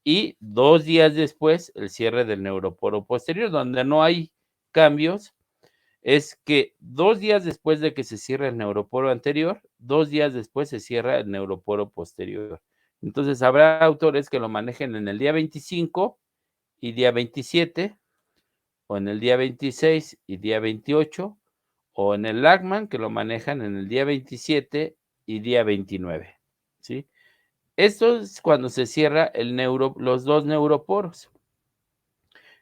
y 2 días después el cierre del neuroporo posterior, donde no hay cambios. Es que 2 días después de que se cierre el neuroporo anterior, 2 días después se cierra el neuroporo posterior. Entonces, habrá autores que lo manejen en el día 25 y día 27, o en el día 26 y día 28, o en el Lachman, que lo manejan en el día 27 y día 29, ¿sí? Esto es cuando se cierra los dos neuroporos.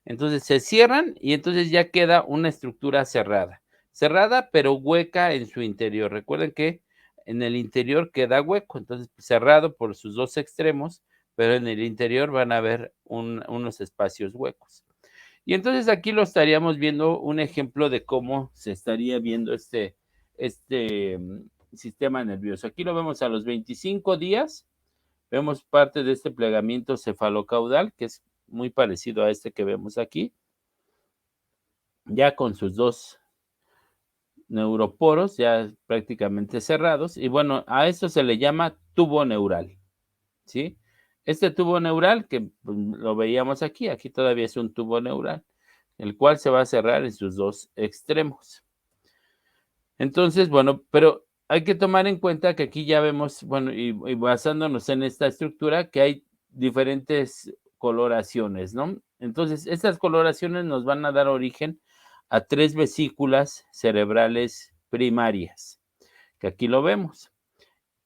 Entonces se cierran y entonces ya queda una estructura cerrada. Cerrada, pero hueca en su interior. Recuerden que en el interior queda hueco, entonces cerrado por sus dos extremos, pero en el interior van a haber unos espacios huecos. Y entonces aquí lo estaríamos viendo un ejemplo de cómo se estaría viendo este sistema nervioso. Aquí lo vemos a los 25 días. Vemos parte de este plegamiento cefalocaudal, que es muy parecido a este que vemos aquí, ya con sus dos neuroporos ya prácticamente cerrados. Y bueno, a esto se le llama tubo neural, ¿sí? Este tubo neural, que pues, lo veíamos aquí todavía es un tubo neural, el cual se va a cerrar en sus dos extremos. Entonces, bueno, pero hay que tomar en cuenta que aquí ya vemos, bueno, y basándonos en esta estructura, que hay diferentes coloraciones, ¿no? Entonces, estas coloraciones nos van a dar origen a 3 vesículas cerebrales primarias, que aquí lo vemos.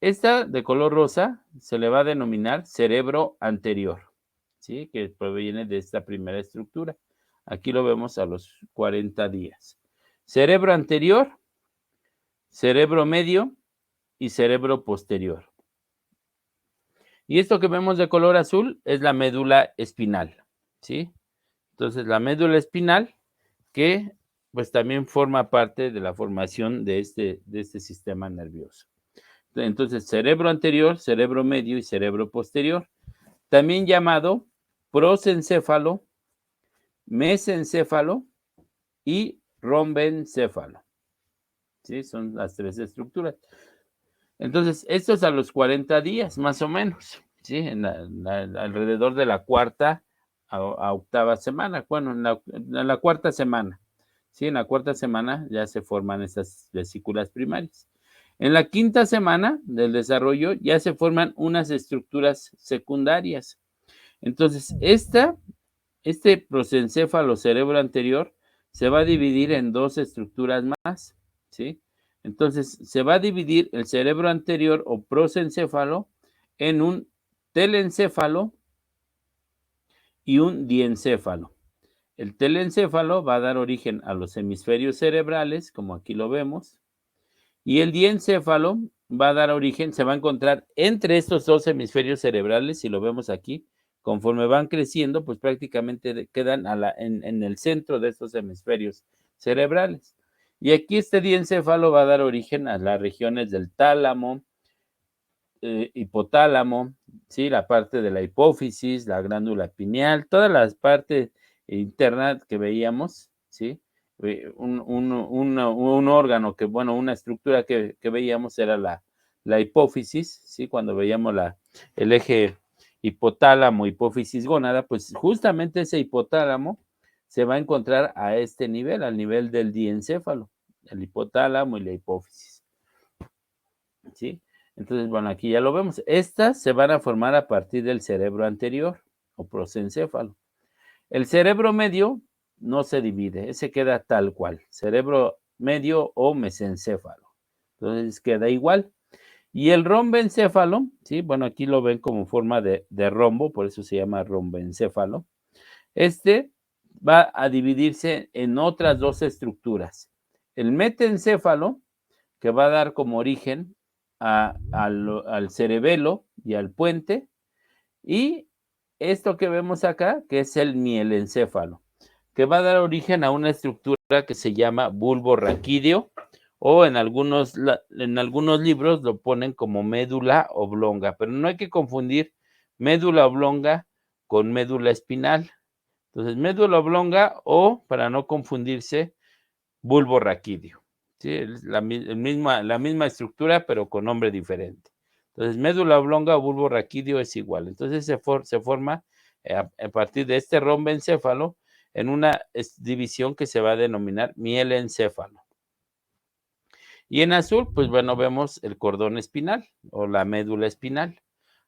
Esta de color rosa se le va a denominar cerebro anterior, ¿sí? Que proviene de esta primera estructura. Aquí lo vemos a los 40 días. Cerebro anterior, cerebro medio y cerebro posterior. Y esto que vemos de color azul es la médula espinal, ¿sí? Entonces, la médula espinal que pues también forma parte de la formación de este sistema nervioso. Entonces, cerebro anterior, cerebro medio y cerebro posterior, también llamado prosencéfalo, mesencéfalo y rombencéfalo. ¿Sí? Son las 3 estructuras. Entonces, esto es a los 40 días, más o menos, ¿sí? Alrededor de la cuarta a octava semana. Bueno, en la cuarta semana, ¿sí? En la cuarta semana ya se forman estas vesículas primarias. En la quinta semana del desarrollo ya se forman unas estructuras secundarias. Entonces, este prosencéfalo cerebro anterior se va a dividir en 2 estructuras más, ¿sí? Entonces, se va a dividir el cerebro anterior o prosencéfalo en un telencéfalo y un diencéfalo. El telencéfalo va a dar origen a los hemisferios cerebrales, como aquí lo vemos, y el diencéfalo va a dar origen, se va a encontrar entre estos 2 hemisferios cerebrales, si lo vemos aquí, conforme van creciendo, pues prácticamente quedan en el centro de estos hemisferios cerebrales. Y aquí este diencéfalo va a dar origen a las regiones del tálamo, hipotálamo, ¿sí? La parte de la hipófisis, la glándula pineal, todas las partes internas que veíamos, ¿sí? Un órgano que, bueno, una estructura que veíamos era la hipófisis, ¿sí? Cuando veíamos el eje hipotálamo, hipófisis, gónada, pues justamente ese hipotálamo se va a encontrar a este nivel, al nivel del diencéfalo, el hipotálamo y la hipófisis, ¿sí? Entonces, bueno, aquí ya lo vemos. Estas se van a formar a partir del cerebro anterior o prosencéfalo. El cerebro medio no se divide, ese queda tal cual, cerebro medio o mesencéfalo. Entonces queda igual. Y el rombencéfalo, ¿sí? Bueno, aquí lo ven como forma de rombo, por eso se llama rombencéfalo. Este va a dividirse en otras 2 estructuras. El metencéfalo, que va a dar como origen al cerebelo y al puente, y esto que vemos acá, que es el mielencéfalo, que va a dar origen a una estructura que se llama bulbo raquídeo, o en algunos libros lo ponen como médula oblonga, pero no hay que confundir médula oblonga con médula espinal. Entonces, médula oblonga o, para no confundirse, bulbo raquídeo. ¿Sí? Es la misma estructura, pero con nombre diferente. Entonces, médula oblonga o bulbo raquídeo es igual. Entonces, se forma a partir de este rombencéfalo en una división que se va a denominar mielencéfalo. Y en azul, pues bueno, vemos el cordón espinal o la médula espinal.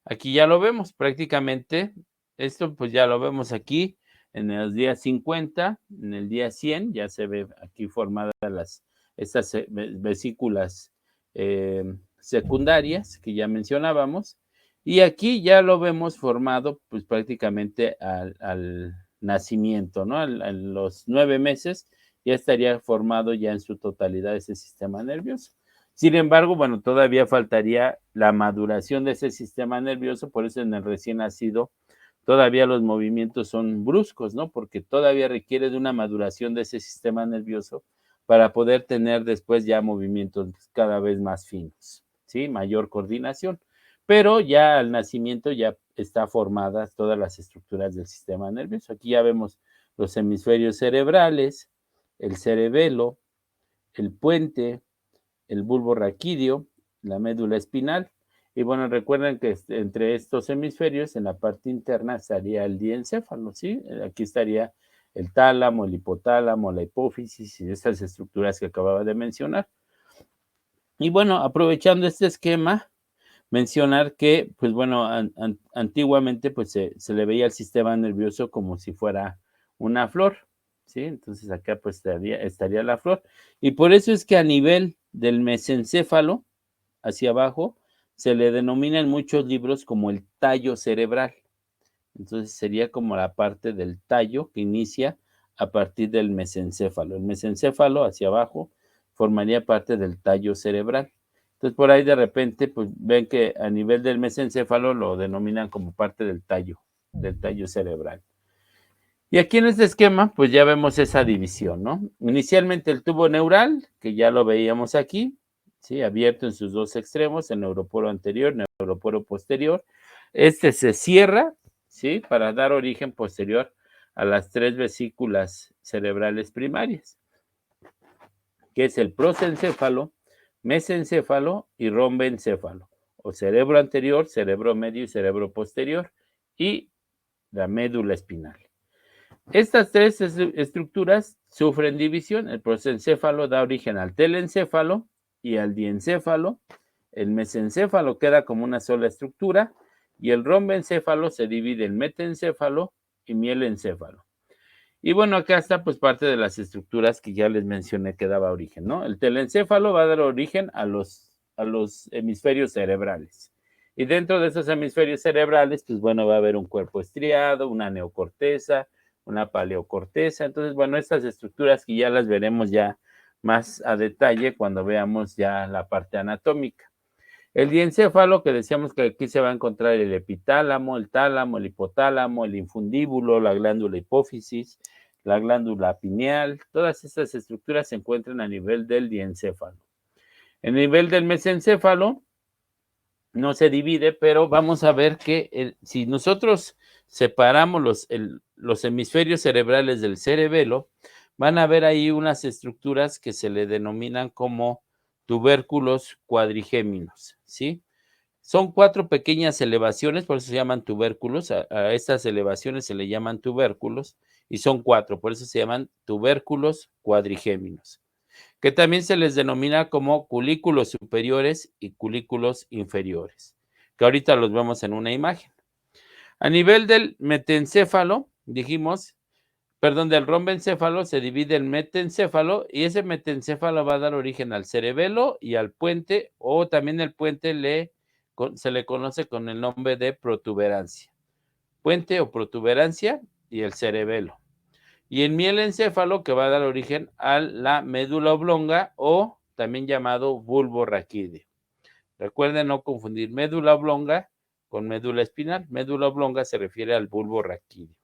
Aquí ya lo vemos prácticamente, esto pues ya lo vemos aquí en los días 50, en el día 100, ya se ve aquí formadas estas vesículas secundarias que ya mencionábamos, y aquí ya lo vemos formado pues prácticamente al nacimiento, ¿no? A los 9 meses ya estaría formado ya en su totalidad ese sistema nervioso. Sin embargo, bueno, todavía faltaría la maduración de ese sistema nervioso, por eso en el recién nacido todavía los movimientos son bruscos, ¿no? Porque todavía requiere de una maduración de ese sistema nervioso para poder tener después ya movimientos cada vez más finos, ¿sí? Mayor coordinación. Pero ya al nacimiento ya está formadas todas las estructuras del sistema nervioso. Aquí ya vemos los hemisferios cerebrales, el cerebelo, el puente, el bulbo raquídeo, la médula espinal. Y bueno, recuerden que entre estos hemisferios, en la parte interna, estaría el diencéfalo, ¿sí? Aquí estaría el tálamo, el hipotálamo, la hipófisis y estas estructuras que acababa de mencionar. Y bueno, aprovechando este esquema, mencionar que, pues bueno, antiguamente pues se le veía el sistema nervioso como si fuera una flor, ¿sí? Entonces acá pues estaría la flor. Y por eso es que a nivel del mesencéfalo, hacia abajo, se le denomina en muchos libros como el tallo cerebral. Entonces sería como la parte del tallo que inicia a partir del mesencéfalo. El mesencéfalo hacia abajo formaría parte del tallo cerebral. Entonces por ahí de repente pues ven que a nivel del mesencéfalo lo denominan como parte del tallo cerebral. Y aquí en este esquema pues ya vemos esa división, ¿no? Inicialmente el tubo neural, que ya lo veíamos aquí, ¿sí? Abierto en sus dos extremos, el neuroporo anterior, neuroporo posterior. Este se cierra, ¿sí? Para dar origen posterior a las 3 vesículas cerebrales primarias, que es el prosencéfalo, mesencéfalo y rombencéfalo, o cerebro anterior, cerebro medio y cerebro posterior, y la médula espinal. Estas tres estructuras sufren división. El prosencéfalo da origen al telencéfalo y al diencéfalo. El mesencéfalo queda como una sola estructura y el rombencéfalo se divide en metencéfalo y mielencéfalo. Y bueno, acá está pues parte de las estructuras que ya les mencioné que daba origen, ¿no? El telencéfalo va a dar origen a los hemisferios cerebrales. Y dentro de esos hemisferios cerebrales, pues bueno, va a haber un cuerpo estriado, una neocorteza, una paleocorteza. Entonces, bueno, estas estructuras que ya las veremos ya más a detalle cuando veamos ya la parte anatómica. El diencéfalo, que decíamos que aquí se va a encontrar el epitálamo, el tálamo, el hipotálamo, el infundíbulo, la glándula hipófisis, la glándula pineal, todas estas estructuras se encuentran a nivel del diencéfalo. En el nivel del mesencéfalo no se divide, pero vamos a ver que si nosotros separamos los hemisferios cerebrales del cerebelo, van a ver ahí unas estructuras que se le denominan como tubérculos cuadrigéminos, ¿sí? Son 4 pequeñas elevaciones, por eso se llaman tubérculos. A estas elevaciones se le llaman tubérculos y son 4, por eso se llaman tubérculos cuadrigéminos, que también se les denomina como culículos superiores y culículos inferiores, que ahorita los vemos en una imagen. A nivel del metencéfalo, del rombencéfalo se divide el metencéfalo y ese metencéfalo va a dar origen al cerebelo y al puente, o también el puente se le conoce con el nombre de protuberancia. Puente o protuberancia y el cerebelo. Y el mielencéfalo que va a dar origen a la médula oblonga o también llamado bulbo raquídeo. Recuerden no confundir médula oblonga con médula espinal. Médula oblonga se refiere al bulbo raquídeo.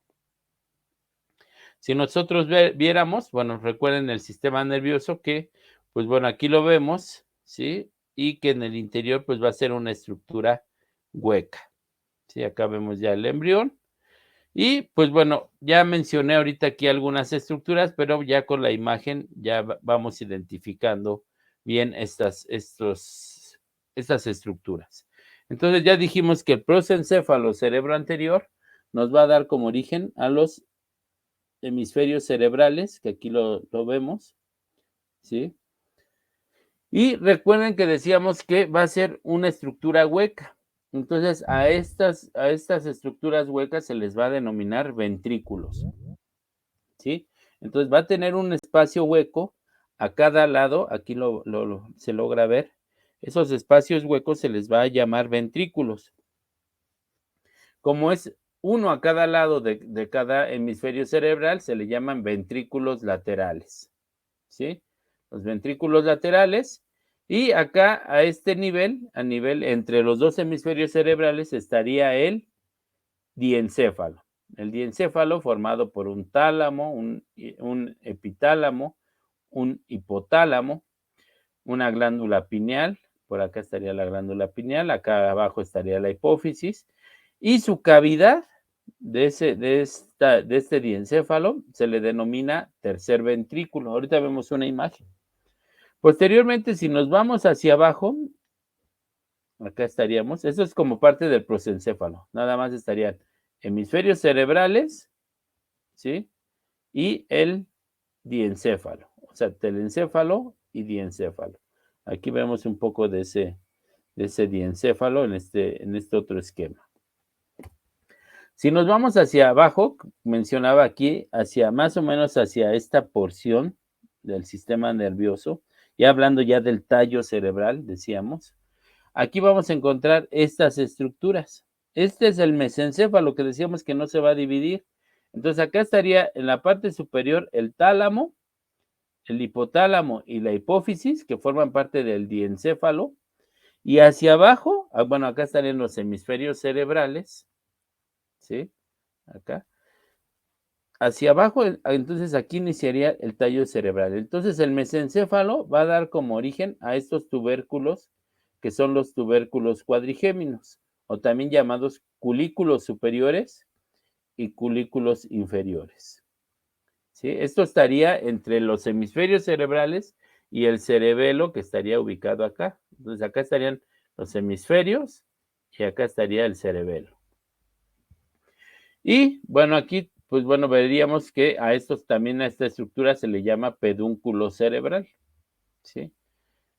Si nosotros viéramos, bueno, recuerden el sistema nervioso que, pues bueno, aquí lo vemos, ¿sí? Y que en el interior, pues va a ser una estructura hueca. Sí, acá vemos ya el embrión. Y pues bueno, ya mencioné ahorita aquí algunas estructuras, pero ya con la imagen ya vamos identificando bien estas estructuras. Entonces ya dijimos que el prosencéfalo cerebro anterior nos va a dar como origen a los hemisferios cerebrales, que aquí lo vemos, ¿sí? Y recuerden que decíamos que va a ser una estructura hueca. Entonces, a estas estructuras huecas se les va a denominar ventrículos, ¿sí? Entonces, va a tener un espacio hueco a cada lado, aquí se logra ver. Esos espacios huecos se les va a llamar ventrículos. Como es uno a cada lado de cada hemisferio cerebral, se le llaman ventrículos laterales, ¿sí? Los ventrículos laterales. Y acá, a este nivel, a nivel entre los dos hemisferios cerebrales, estaría el diencéfalo. El diencéfalo formado por un tálamo, un epitálamo, un hipotálamo, una glándula pineal, por acá estaría la glándula pineal, acá abajo estaría la hipófisis, y su cavidad de este diencéfalo se le denomina tercer ventrículo. Ahorita vemos una imagen. Posteriormente, si nos vamos hacia abajo, acá estaríamos, eso es como parte del prosencéfalo, nada más estarían hemisferios cerebrales, ¿sí? Y el diencéfalo, o sea, telencéfalo y diencéfalo. Aquí vemos un poco de ese diencéfalo en este otro esquema. Si nos vamos hacia abajo, mencionaba aquí, hacia más o menos hacia esta porción del sistema nervioso, ya hablando ya del tallo cerebral, decíamos, aquí vamos a encontrar estas estructuras. Este es el mesencéfalo que decíamos que no se va a dividir. Entonces acá estaría en la parte superior el tálamo, el hipotálamo y la hipófisis, que forman parte del diencéfalo. Y hacia abajo, bueno, acá estarían los hemisferios cerebrales, ¿sí? Acá. Hacia abajo, entonces aquí iniciaría el tallo cerebral. Entonces el mesencéfalo va a dar como origen a estos tubérculos, que son los tubérculos cuadrigéminos, o también llamados culículos superiores y culículos inferiores. ¿Sí? Esto estaría entre los hemisferios cerebrales y el cerebelo, que estaría ubicado acá. Entonces acá estarían los hemisferios y acá estaría el cerebelo. Y bueno, aquí, pues bueno, veríamos que a esta estructura se le llama pedúnculo cerebral, ¿sí?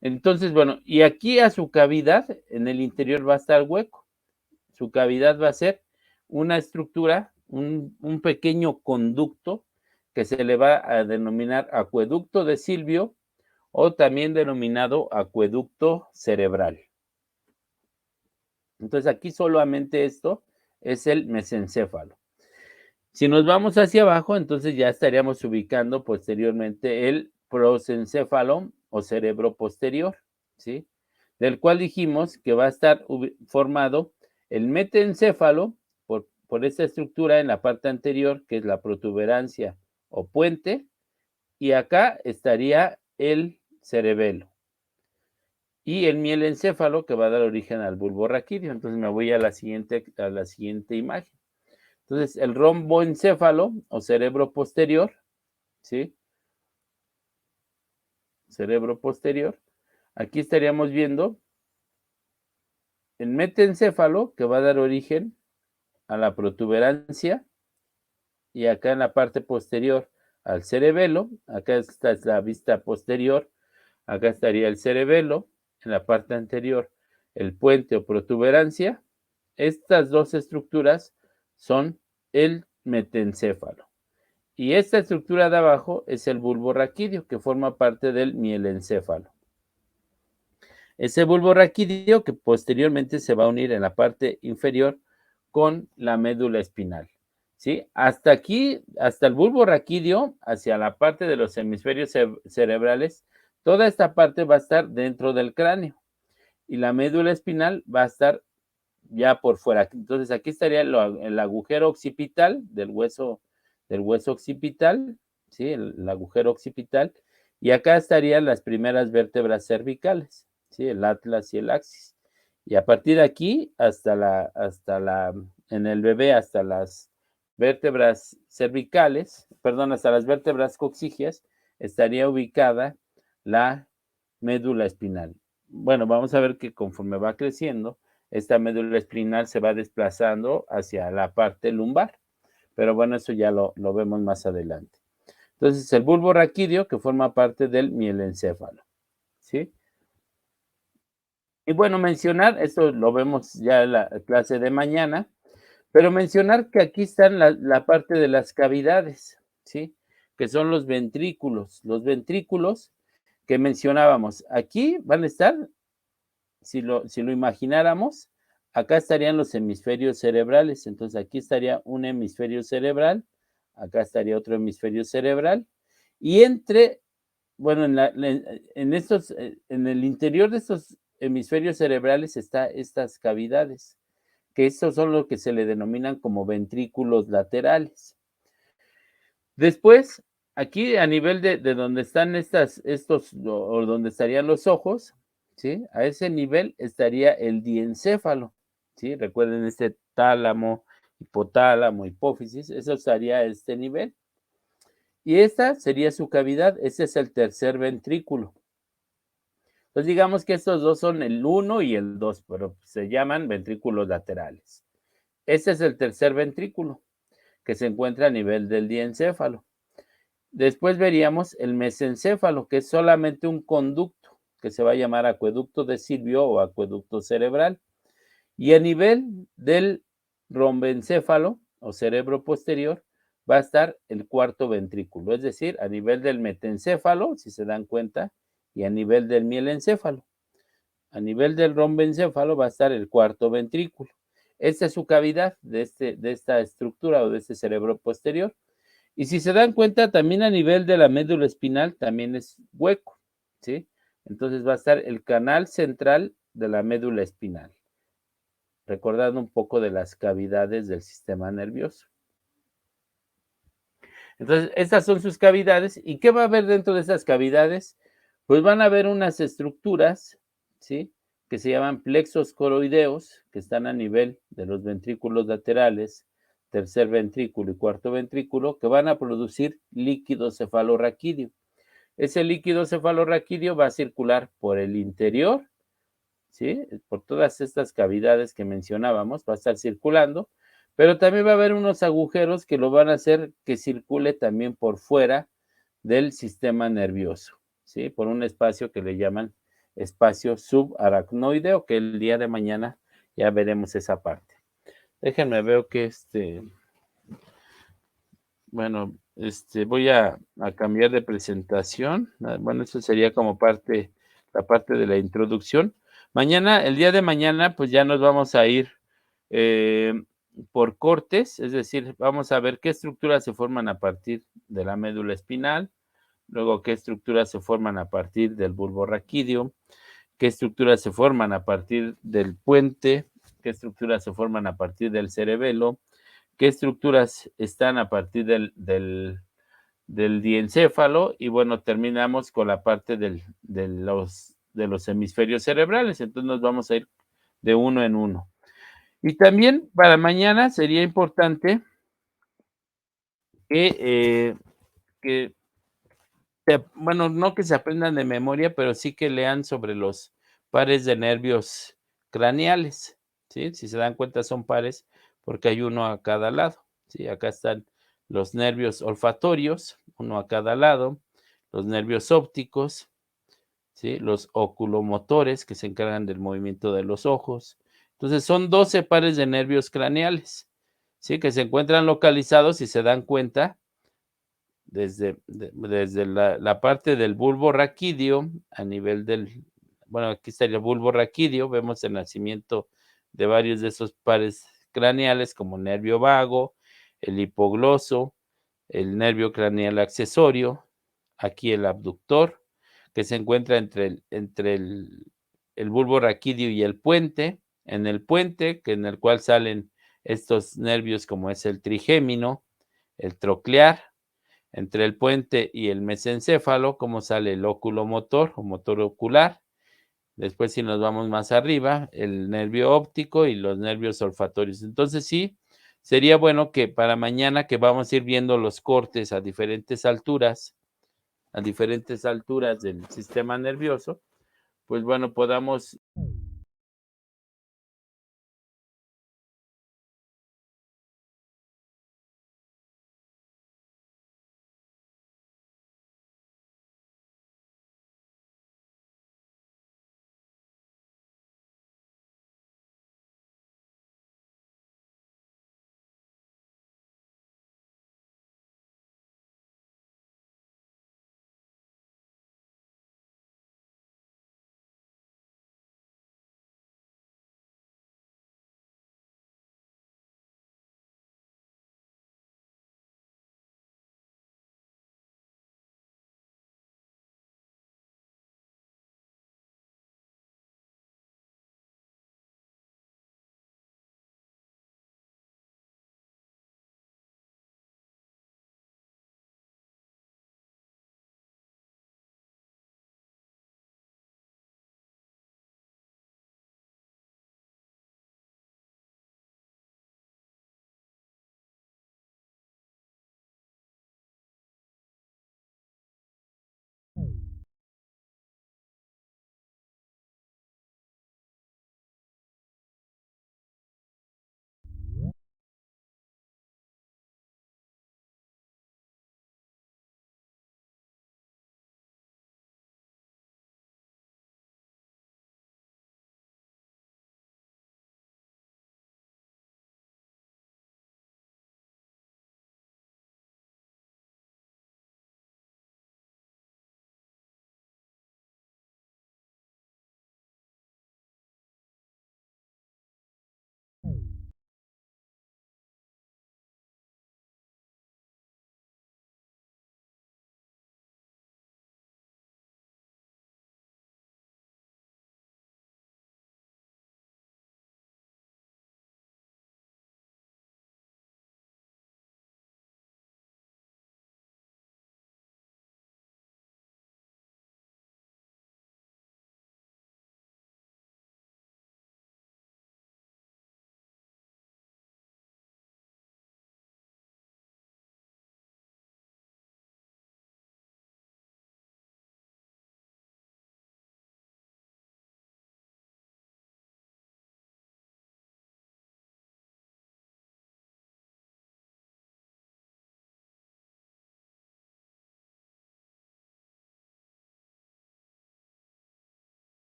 Entonces, bueno, y aquí a su cavidad, en el interior va a estar hueco. Su cavidad va a ser una estructura, un pequeño conducto que se le va a denominar acueducto de Silvio o también denominado acueducto cerebral. Entonces, aquí solamente esto es el mesencéfalo. Si nos vamos hacia abajo, entonces ya estaríamos ubicando posteriormente el prosencéfalo o cerebro posterior, ¿sí? Del cual dijimos que va a estar formado el metencéfalo por esta estructura en la parte anterior, que es la protuberancia o puente, y acá estaría el cerebelo. Y el mielencéfalo que va a dar origen al bulbo raquídeo. Entonces me voy a la siguiente imagen. Entonces, el romboencéfalo o cerebro posterior, ¿sí? Cerebro posterior. Aquí estaríamos viendo el metencéfalo que va a dar origen a la protuberancia y acá en la parte posterior al cerebelo. Acá está la vista posterior. Acá estaría el cerebelo. En la parte anterior, el puente o protuberancia. Estas dos estructuras son el metencéfalo. Y esta estructura de abajo es el bulbo raquídeo, que forma parte del mielencéfalo. Ese bulbo raquídeo que posteriormente se va a unir en la parte inferior con la médula espinal. ¿Sí? Hasta aquí, hasta el bulbo raquídeo, hacia la parte de los hemisferios cerebrales, toda esta parte va a estar dentro del cráneo y la médula espinal va a estar ya por fuera. Entonces aquí estaría el agujero occipital del hueso occipital, ¿sí? El agujero occipital, y acá estarían las primeras vértebras cervicales, ¿sí? El atlas y el axis. Y a partir de aquí en el bebé hasta las vértebras cervicales, perdón, hasta las vértebras coxígeas, estaría ubicada la médula espinal. Bueno, vamos a ver que conforme va creciendo, esta médula espinal se va desplazando hacia la parte lumbar. Pero bueno, eso ya lo vemos más adelante. Entonces, el bulbo raquídeo que forma parte del mielencéfalo, ¿sí? Y bueno, mencionar, esto lo vemos ya en la clase de mañana, pero mencionar que aquí están la parte de las cavidades, ¿sí? Que son los ventrículos. Los ventrículos que mencionábamos, aquí van a estar, si lo imagináramos, acá estarían los hemisferios cerebrales. Entonces aquí estaría un hemisferio cerebral, acá estaría otro hemisferio cerebral, y bueno, en el interior de estos hemisferios cerebrales está estas cavidades, que estos son lo que se le denominan como ventrículos laterales. Después, aquí a nivel de donde están o donde estarían los ojos, ¿sí? A ese nivel estaría el diencéfalo, ¿sí? Recuerden este tálamo, hipotálamo, hipófisis, eso estaría a este nivel. Y esta sería su cavidad, ese es el tercer ventrículo. Entonces digamos que estos dos son el 1 y el 2, pero se llaman ventrículos laterales. Este es el tercer ventrículo, que se encuentra a nivel del diencéfalo. Después veríamos el mesencéfalo, que es solamente un conducto, que se va a llamar acueducto de Silvio o acueducto cerebral. Y a nivel del rombencéfalo o cerebro posterior va a estar el cuarto ventrículo, es decir, a nivel del metencéfalo, si se dan cuenta, y a nivel del mielencéfalo. A nivel del rombencéfalo va a estar el cuarto ventrículo. Esta es su cavidad de esta estructura o de este cerebro posterior. Y si se dan cuenta, también a nivel de la médula espinal también es hueco, ¿sí? Entonces va a estar el canal central de la médula espinal, recordando un poco de las cavidades del sistema nervioso. Entonces, estas son sus cavidades. ¿Y qué va a haber dentro de esas cavidades? Pues van a haber unas estructuras, ¿sí? Que se llaman plexos coroideos, que están a nivel de los ventrículos laterales, tercer ventrículo y cuarto ventrículo, que van a producir líquido cefalorraquídeo. Ese líquido cefalorraquídeo va a circular por el interior, ¿sí? Por todas estas cavidades que mencionábamos, va a estar circulando, pero también va a haber unos agujeros que lo van a hacer que circule también por fuera del sistema nervioso, ¿sí? Por un espacio que le llaman espacio subaracnoideo, que el día de mañana ya veremos esa parte. Déjenme ver que bueno, voy a cambiar de presentación. Bueno, eso sería como la parte de la introducción. Mañana, el día de mañana, pues ya nos vamos a ir por cortes, es decir, vamos a ver qué estructuras se forman a partir de la médula espinal, luego qué estructuras se forman a partir del bulbo raquídeo, qué estructuras se forman a partir del puente, qué estructuras se forman a partir del cerebelo, qué estructuras están a partir del diencéfalo, y bueno, terminamos con la parte de los hemisferios cerebrales. Entonces nos vamos a ir de uno en uno. Y también para mañana sería importante bueno, no que se aprendan de memoria, pero sí que lean sobre los pares de nervios craneales, ¿sí? Si se dan cuenta son pares porque hay uno a cada lado, ¿sí? Acá están los nervios olfatorios, uno a cada lado, los nervios ópticos, ¿sí? Los oculomotores que se encargan del movimiento de los ojos. Entonces son 12 pares de nervios craneales, ¿sí? Que se encuentran localizados, si se dan cuenta, desde la parte del bulbo raquídeo a nivel bueno, aquí estaría el bulbo raquídeo, vemos el nacimiento de varios de esos pares craneales como nervio vago, el hipogloso, el nervio craneal accesorio, aquí el abductor, que se encuentra entre el bulbo raquídeo y el puente, en el puente, en el cual salen estos nervios como es el trigémino, el troclear, entre el puente y el mesencéfalo, como sale el oculomotor o motor ocular. Después, si nos vamos más arriba, el nervio óptico y los nervios olfatorios. Entonces, sí, sería bueno que para mañana, que vamos a ir viendo los cortes a diferentes alturas del sistema nervioso, pues bueno, podamos